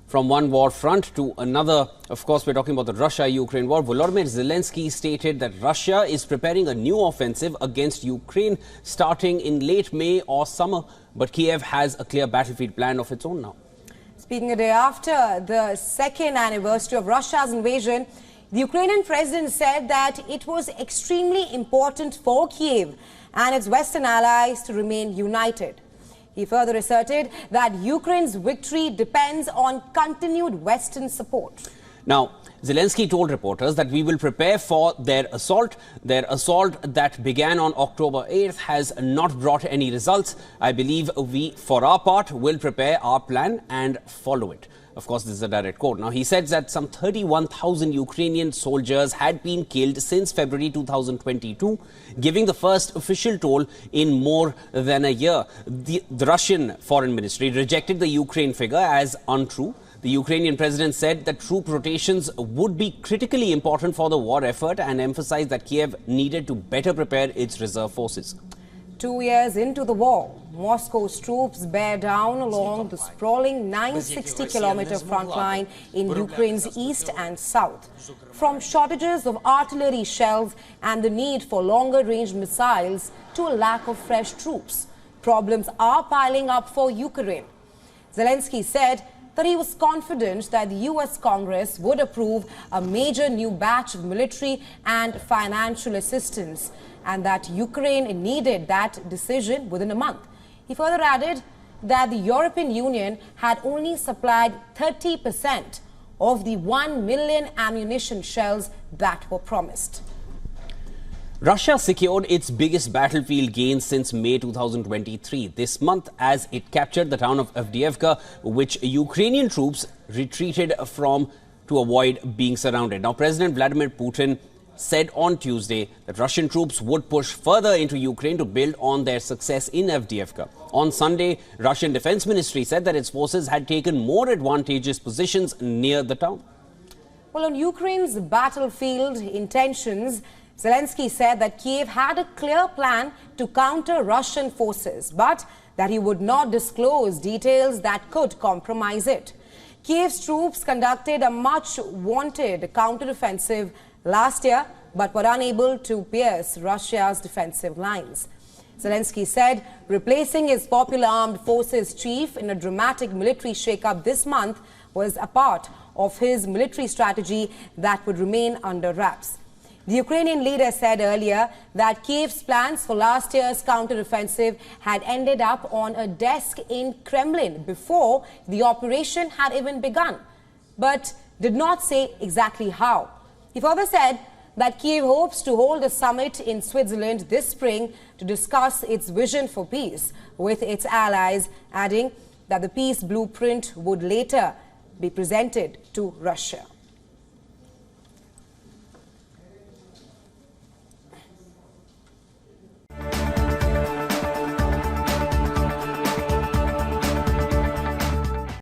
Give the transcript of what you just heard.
From one war front to another, of course, we're talking about the Russia-Ukraine war. Volodymyr Zelenskyy stated that Russia is preparing a new offensive against Ukraine starting in late May or summer. But Kyiv has a clear battlefield plan of its own now. Speaking a day after the second anniversary of Russia's invasion, the Ukrainian president said that it was extremely important for Kyiv and its Western allies to remain united. He further asserted that Ukraine's victory depends on continued Western support. Now, Zelenskyy told reporters that we will prepare for their assault. Their assault that began on October 8th has not brought any results. I believe we, for our part, will prepare our plan and follow it. Of course, this is a direct quote. Now, he said that some 31,000 Ukrainian soldiers had been killed since February 2022, giving the first official toll in more than a year. The Russian Foreign Ministry rejected the Ukraine figure as untrue. The Ukrainian president said that troop rotations would be critically important for the war effort and emphasized that Kyiv needed to better prepare its reserve forces. 2 years into the war, Moscow's troops bear down along the sprawling 960-kilometer front line in Ukraine's east and south. From shortages of artillery shells and the need for longer-range missiles to a lack of fresh troops, problems are piling up for Ukraine. Zelenskyy said that he was confident that the US Congress would approve a major new batch of military and financial assistance and that Ukraine needed that decision within a month. He further added that the European Union had only supplied 30% of the 1 million ammunition shells that were promised. Russia secured its biggest battlefield gains since May 2023 this month as it captured the town of Avdiivka, which Ukrainian troops retreated from to avoid being surrounded. Now, President Vladimir Putin said on Tuesday that Russian troops would push further into Ukraine to build on their success in Avdiivka. On Sunday, Russian Defense Ministry said that its forces had taken more advantageous positions near the town. Well, on Ukraine's battlefield intentions, Zelenskyy said that Kyiv had a clear plan to counter Russian forces, but that he would not disclose details that could compromise it. Kyiv's troops conducted a much-wanted counteroffensive last year, but were unable to pierce Russia's defensive lines. Zelenskyy said replacing his Popular Armed Forces chief in a dramatic military shakeup this month was a part of his military strategy that would remain under wraps. The Ukrainian leader said earlier that Kyiv's plans for last year's counteroffensive had ended up on a desk in Kremlin before the operation had even begun, but did not say exactly how. He further said that Kyiv hopes to hold a summit in Switzerland this spring to discuss its vision for peace with its allies, adding that the peace blueprint would later be presented to Russia.